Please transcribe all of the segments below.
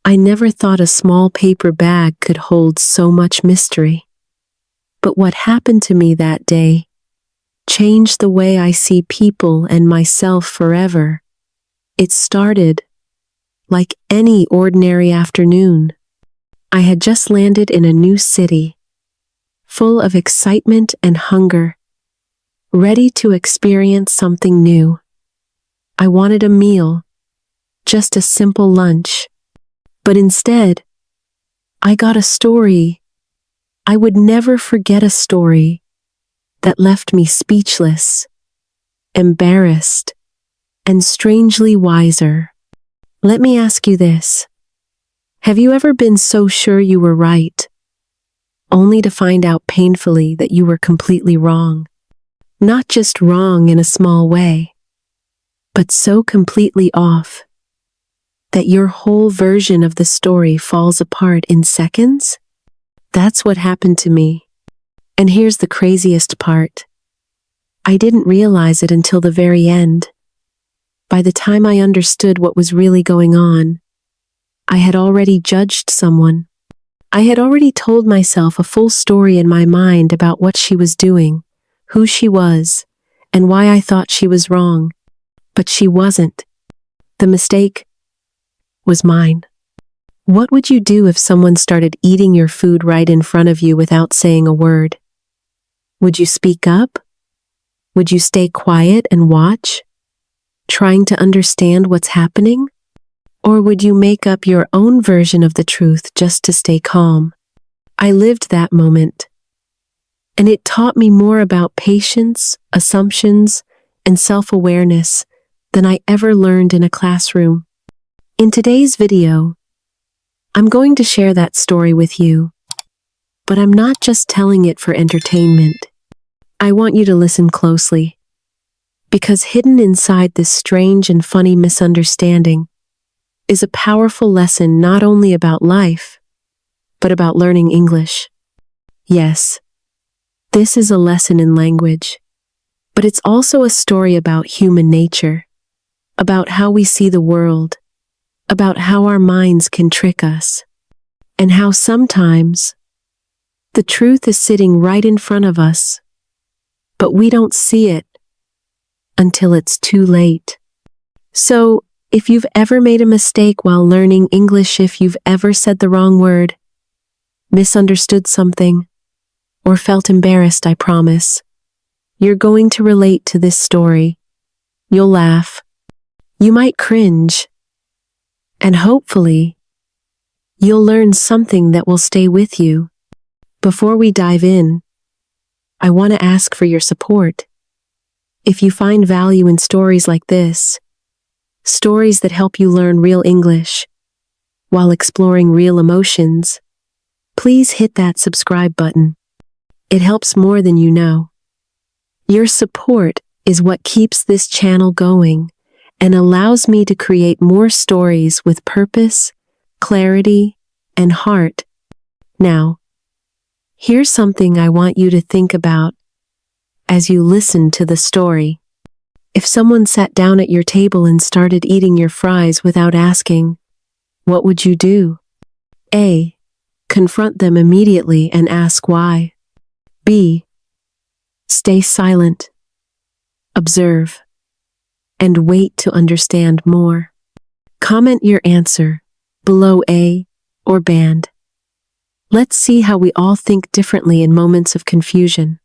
I never thought a small paper bag could hold so much mystery. But what happened to me that day changed the way I see people and myself forever. It started like any ordinary afternoon. I had just landed in a new city, full of excitement and hunger, ready to experience something new. I wanted a meal, just a simple lunch. But instead, I got a story. I would never forget a story that left me speechless, embarrassed, and strangely wiser. Let me ask you this. Have you ever been so sure you were right, only to find out painfully that you were completely wrong? Not just wrong in a small way, but so completely off that your whole version of the story falls apart in seconds? That's what happened to me. And here's the craziest part. I didn't realize it until the very end. By the time I understood what was really going on, I had already judged someone. I had already told myself a full story in my mind about what she was doing, who she was, and why I thought she was wrong. But she wasn't. The mistake was mine. What would you do if someone started eating your food right in front of you without saying a word? Would you speak up? Would you stay quiet and watch, trying to understand what's happening? Or would you make up your own version of the truth just to stay calm? I lived that moment, and it taught me more about patience, assumptions, and self-awareness than I ever learned in a classroom. In today's video, I'm going to share that story with you, but I'm not just telling it for entertainment. I want you to listen closely, because hidden inside this strange and funny misunderstanding is a powerful lesson not only about life, but about learning English. Yes, this is a lesson in language, but it's also a story about human nature, about how we see the world, about how our minds can trick us, and how sometimes the truth is sitting right in front of us, but we don't see it until it's too late. So, if you've ever made a mistake while learning English, if you've ever said the wrong word, misunderstood something, or felt embarrassed, I promise, you're going to relate to this story. You'll laugh. You might cringe. And hopefully, you'll learn something that will stay with you. Before we dive in, I want to ask for your support. If you find value in stories like this, stories that help you learn real English while exploring real emotions, please hit that subscribe button. It helps more than you know. Your support is what keeps this channel going and allows me to create more stories with purpose, clarity, and heart. Now, here's something I want you to think about as you listen to the story. If someone sat down at your table and started eating your fries without asking, what would you do? A. Confront them immediately and ask why. B. Stay silent, observe, and wait to understand more. Comment your answer below A or band. Let's see how we all think differently in moments of confusion.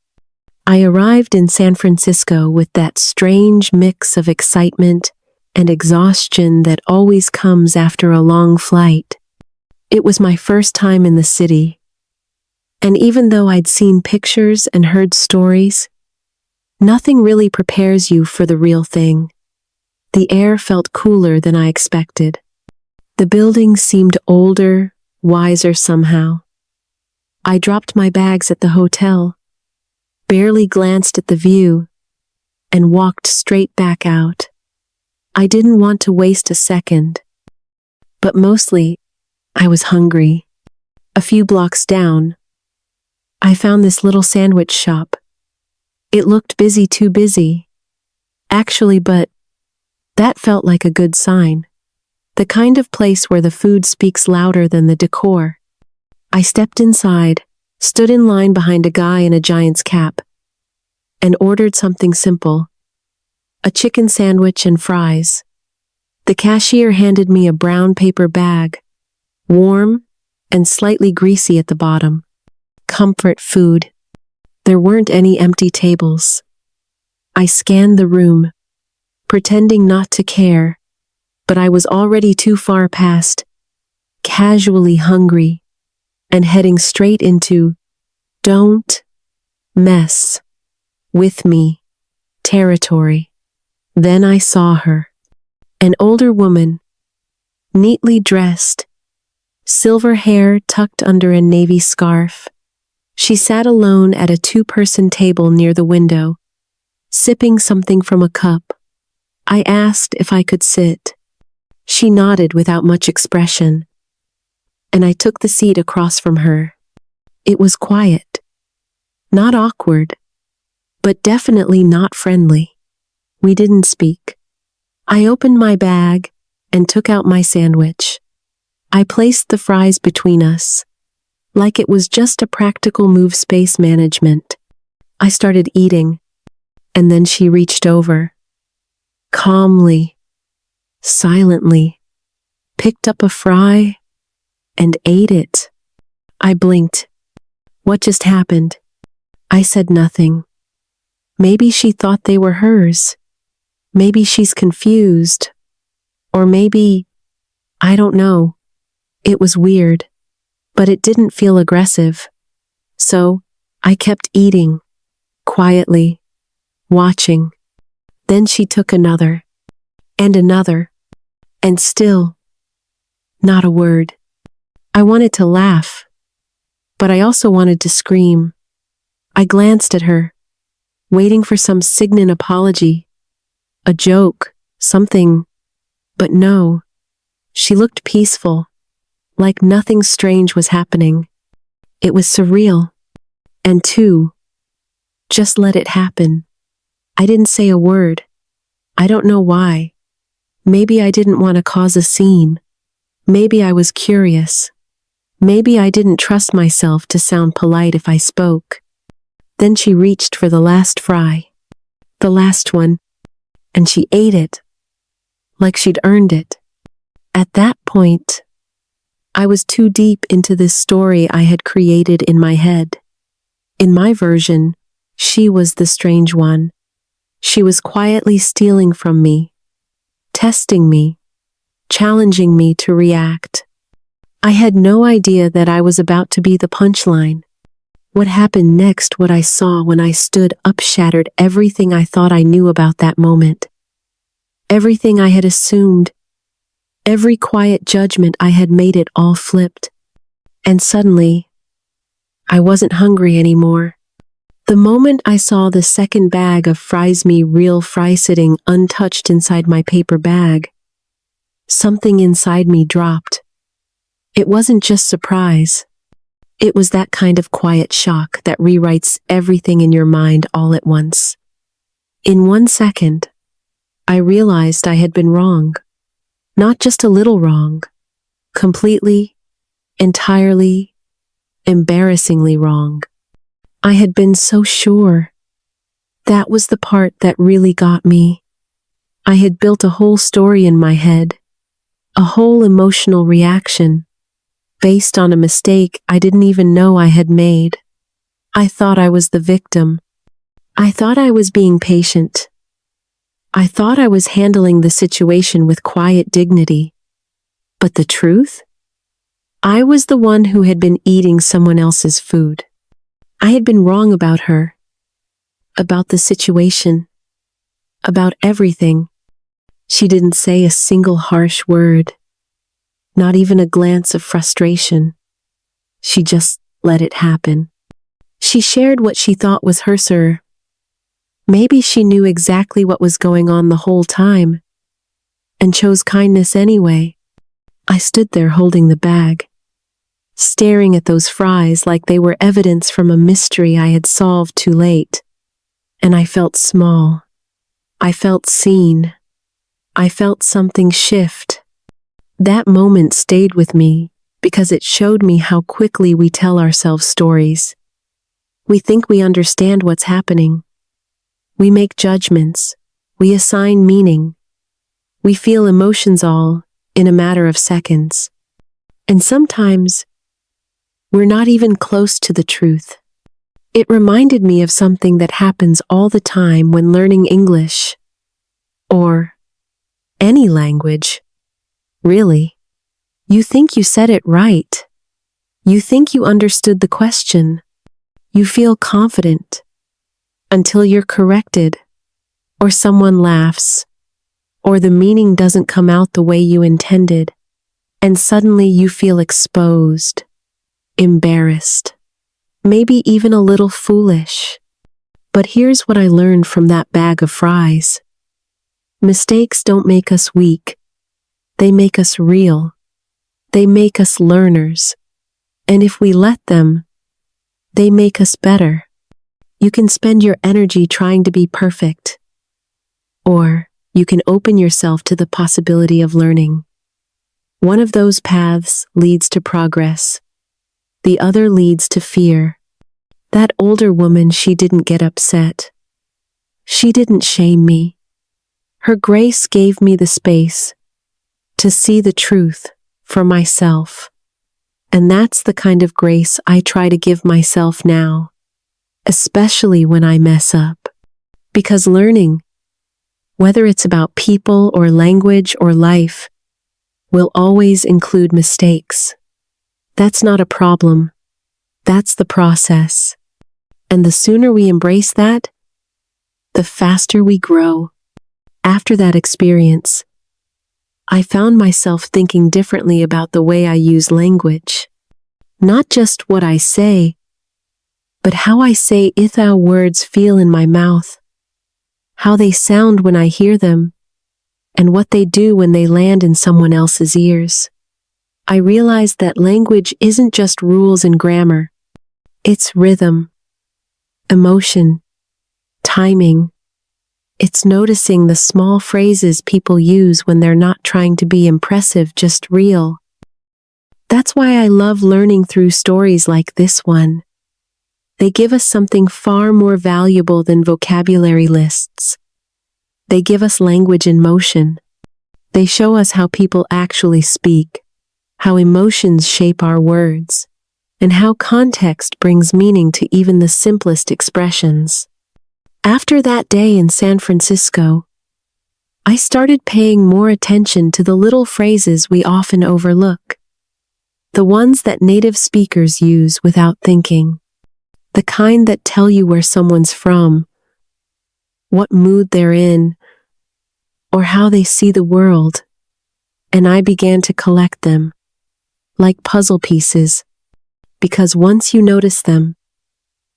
I arrived in San Francisco with that strange mix of excitement and exhaustion that always comes after a long flight. It was my first time in the city, and even though I'd seen pictures and heard stories, nothing really prepares you for the real thing. The air felt cooler than I expected. The buildings seemed older, wiser somehow. I dropped my bags at the hotel, barely glanced at the view, and walked straight back out. I didn't want to waste a second, but mostly I was hungry. A few blocks down, I found this little sandwich shop. It looked busy, too busy, actually, but that felt like a good sign. The kind of place where the food speaks louder than the decor. I stepped inside, stood in line behind a guy in a Giants cap, and ordered something simple. A chicken sandwich and fries. The cashier handed me a brown paper bag, warm and slightly greasy at the bottom. Comfort food. There weren't any empty tables. I scanned the room, pretending not to care, but I was already too far past, casually hungry, and heading straight into "don't mess with me" territory. Then I saw her. An older woman, neatly dressed, silver hair tucked under a navy scarf. She sat alone at a two-person table near the window, sipping something from a cup. I asked if I could sit. She nodded without much expression, and I took the seat across from her. It was quiet. Not awkward, but definitely not friendly. We didn't speak. I opened my bag and took out my sandwich. I placed the fries between us, like it was just a practical move space management. I started eating, and then she reached over, calmly, silently, picked up a fry, and ate it. I blinked. What just happened? I said nothing. Maybe she thought they were hers. Maybe she's confused. Or maybe, I don't know. It was weird, but it didn't feel aggressive. So, I kept eating, quietly, watching. Then she took another, and another, and still, not a word. I wanted to laugh, but I also wanted to scream. I glanced at her, waiting for some significant apology, a joke, something, but no. She looked peaceful, like nothing strange was happening. It was surreal. And just let it happen. I didn't say a word. I don't know why. Maybe I didn't want to cause a scene. Maybe I was curious. Maybe I didn't trust myself to sound polite if I spoke. Then she reached for the last fry. The last one. And she ate it. Like she'd earned it. At that point, I was too deep into this story I had created in my head. In my version, she was the strange one. She was quietly stealing from me, testing me, challenging me to react. I had no idea that I was about to be the punchline. What happened next, what I saw when I stood up, shattered everything I thought I knew about that moment. Everything I had assumed, every quiet judgment I had made, it all flipped. And suddenly, I wasn't hungry anymore. The moment I saw the second bag of fries, me real fry, sitting untouched inside my paper bag, something inside me dropped. It wasn't just surprise. It was that kind of quiet shock that rewrites everything in your mind all at once. In 1 second, I realized I had been wrong. Not just a little wrong. Completely, entirely, embarrassingly wrong. I had been so sure. That was the part that really got me. I had built a whole story in my head, a whole emotional reaction, based on a mistake I didn't even know I had made. I thought I was the victim. I thought I was being patient. I thought I was handling the situation with quiet dignity. But the truth? I was the one who had been eating someone else's food. I had been wrong about her, about the situation, about everything. She didn't say a single harsh word, not even a glance of frustration. She just let it happen. She shared what she thought was her, sir. Maybe she knew exactly what was going on the whole time, and chose kindness anyway. I stood there holding the bag, staring at those fries like they were evidence from a mystery I had solved too late. And I felt small. I felt seen. I felt something shift. That moment stayed with me because it showed me how quickly we tell ourselves stories. We think we understand what's happening. We make judgments. We assign meaning. We feel emotions all in a matter of seconds. And sometimes, we're not even close to the truth. It reminded me of something that happens all the time when learning English. Or any language. Really. You think you said it right. You think you understood the question. You feel confident. Until you're corrected. Or someone laughs. Or the meaning doesn't come out the way you intended. And suddenly you feel exposed. Embarrassed. Maybe even a little foolish. But here's what I learned from that bag of fries. Mistakes don't make us weak. They make us real. They make us learners. And if we let them, they make us better. You can spend your energy trying to be perfect. Or you can open yourself to the possibility of learning. One of those paths leads to progress. The other leads to fear. That older woman, she didn't get upset. She didn't shame me. Her grace gave me the space to see the truth for myself. And that's the kind of grace I try to give myself now, especially when I mess up. Because learning, whether it's about people or language or life, will always include mistakes. That's not a problem. That's the process. And the sooner we embrace that, the faster we grow. After that experience, I found myself thinking differently about the way I use language. Not just what I say, but how I say it, how words feel in my mouth, how they sound when I hear them, and what they do when they land in someone else's ears. I realized that language isn't just rules and grammar. It's rhythm, emotion, timing. It's noticing the small phrases people use when they're not trying to be impressive, just real. That's why I love learning through stories like this one. They give us something far more valuable than vocabulary lists. They give us language in motion. They show us how people actually speak, how emotions shape our words, and how context brings meaning to even the simplest expressions. After that day in San Francisco, I started paying more attention to the little phrases we often overlook. The ones that native speakers use without thinking. The kind that tell you where someone's from, what mood they're in, or how they see the world. And I began to collect them, like puzzle pieces, because once you notice them,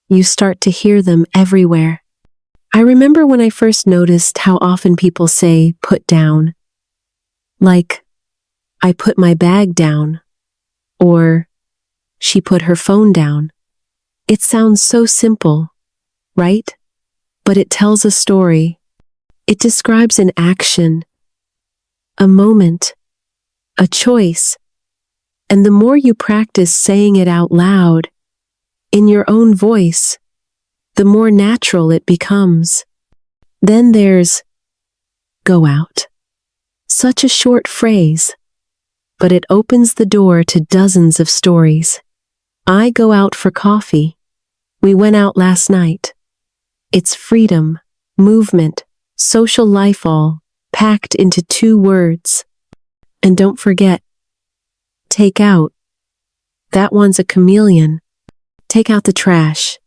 you start to hear them everywhere. I remember when I first noticed how often people say put down. Like, I put my bag down, or she put her phone down. It sounds so simple, right? But it tells a story. It describes an action, a moment, a choice. And the more you practice saying it out loud, in your own voice, the more natural it becomes. Then there's go out. Such a short phrase, but it opens the door to dozens of stories. I go out for coffee. We went out last night. It's freedom, movement, social life all packed into 2 words. And don't forget, take out. That one's a chameleon. Take out the trash.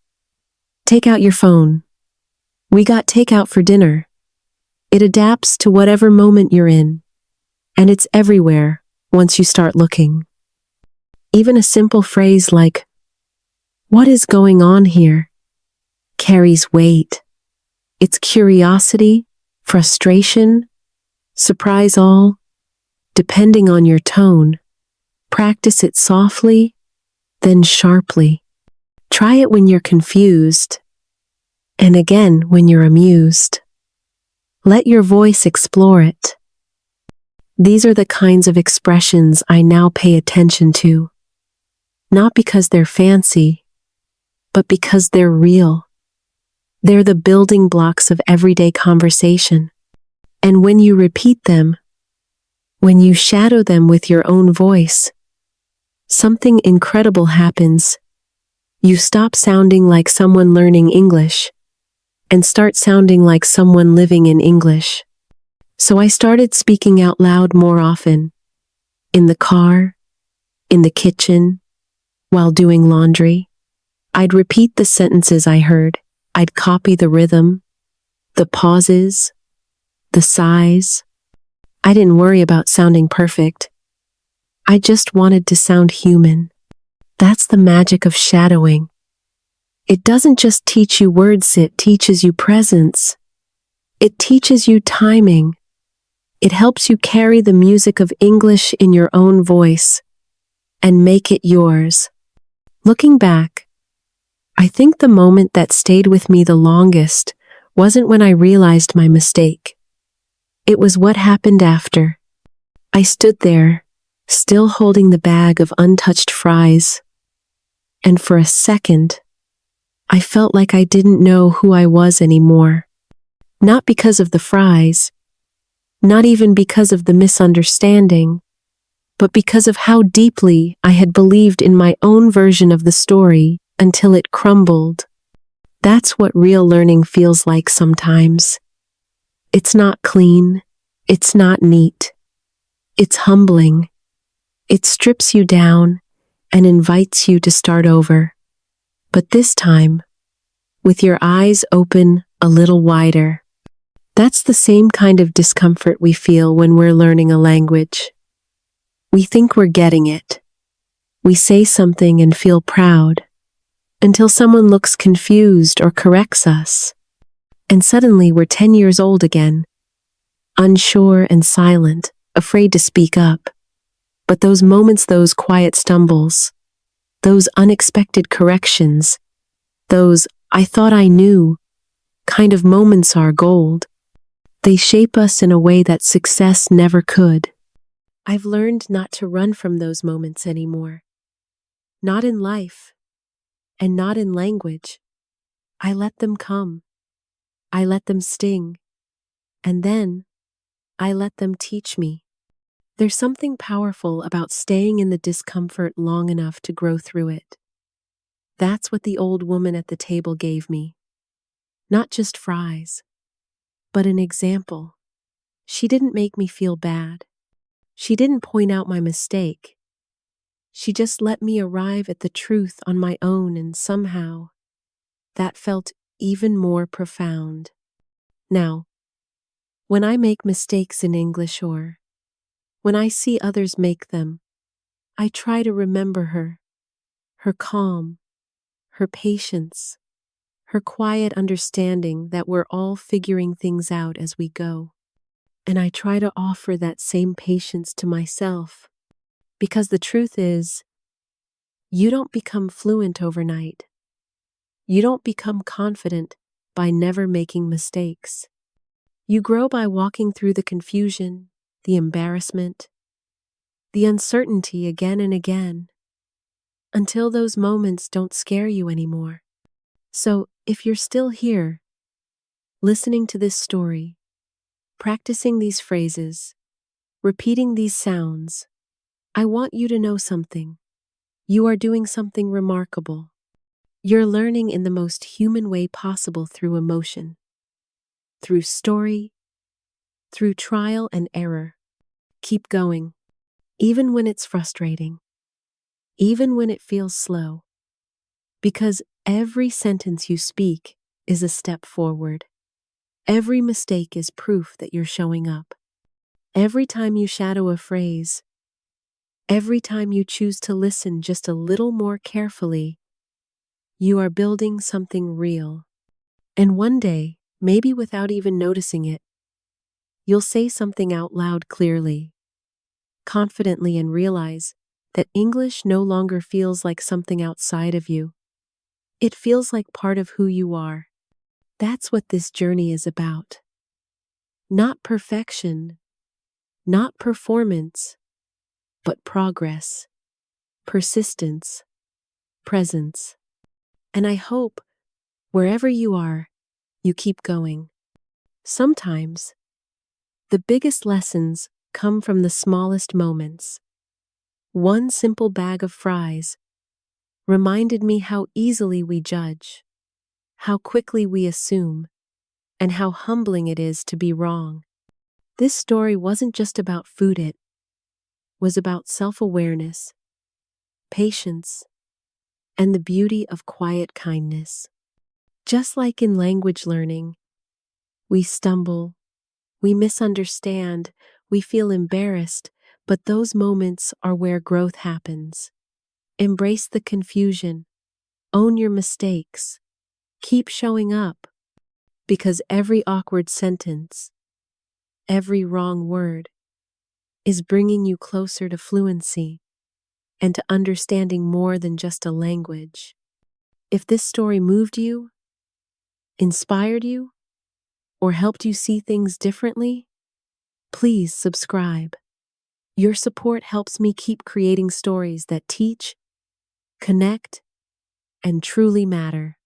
Take out your phone. We got takeout for dinner. It adapts to whatever moment you're in. And it's everywhere once you start looking. Even a simple phrase like, "What is going on here?" carries weight. It's curiosity, frustration, surprise all, depending on your tone. Practice it softly, then sharply. Try it when you're confused, and again when you're amused. Let your voice explore it. These are the kinds of expressions I now pay attention to, not because they're fancy, but because they're real. They're the building blocks of everyday conversation. And when you repeat them, when you shadow them with your own voice, something incredible happens. You stop sounding like someone learning English and start sounding like someone living in English. So I started speaking out loud more often, in the car, in the kitchen, while doing laundry. I'd repeat the sentences I heard. I'd copy the rhythm, the pauses, the sighs. I didn't worry about sounding perfect. I just wanted to sound human. That's the magic of shadowing. It doesn't just teach you words, it teaches you presence. It teaches you timing. It helps you carry the music of English in your own voice and make it yours. Looking back, I think the moment that stayed with me the longest wasn't when I realized my mistake. It was what happened after. I stood there, still holding the bag of untouched fries, and for a second, I felt like I didn't know who I was anymore. Not because of the fries, not even because of the misunderstanding, but because of how deeply I had believed in my own version of the story until it crumbled. That's what real learning feels like sometimes. It's not clean, it's not neat, it's humbling. It strips you down and invites you to start over. But this time, with your eyes open a little wider. That's the same kind of discomfort we feel when we're learning a language. We think we're getting it. We say something and feel proud, until someone looks confused or corrects us. And suddenly we're 10 years old again, unsure and silent, afraid to speak up. But those moments, those quiet stumbles, those unexpected corrections, those "I thought I knew" kind of moments are gold. They shape us in a way that success never could. I've learned not to run from those moments anymore. Not in life, and not in language. I let them come. I let them sting. And then, I let them teach me. There's something powerful about staying in the discomfort long enough to grow through it. That's what the old woman at the table gave me. Not just fries, but an example. She didn't make me feel bad. She didn't point out my mistake. She just let me arrive at the truth on my own, and somehow, that felt even more profound. Now, when I make mistakes in English or when I see others make them, I try to remember her calm, her patience, her quiet understanding that we're all figuring things out as we go. And I try to offer that same patience to myself, because the truth is, you don't become fluent overnight. You don't become confident by never making mistakes. You grow by walking through the confusion, the embarrassment, the uncertainty again and again, until those moments don't scare you anymore. So, if you're still here, listening to this story, practicing these phrases, repeating these sounds, I want you to know something. You are doing something remarkable. You're learning in the most human way possible through emotion, through story, through trial and error. Keep going, even when it's frustrating, even when it feels slow, because every sentence you speak is a step forward. Every mistake is proof that you're showing up. Every time you shadow a phrase, every time you choose to listen just a little more carefully, you are building something real. And one day, maybe without even noticing it, you'll say something out loud clearly, confidently, and realize that English no longer feels like something outside of you. It feels like part of who you are. That's what this journey is about. Not perfection, Not performance, but progress, persistence, presence. And I hope, wherever you are, you keep going. Sometimes, the biggest lessons come from the smallest moments. One simple bag of fries reminded me how easily we judge, how quickly we assume, and how humbling it is to be wrong. This story wasn't just about food, it was about self-awareness, patience, and the beauty of quiet kindness. Just like in language learning, we stumble, we misunderstand, we feel embarrassed, but those moments are where growth happens. Embrace the confusion, own your mistakes, keep showing up, because every awkward sentence, every wrong word, is bringing you closer to fluency and to understanding more than just a language. If this story moved you, inspired you, or helped you see things differently, please subscribe. Your support helps me keep creating stories that teach, connect, and truly matter.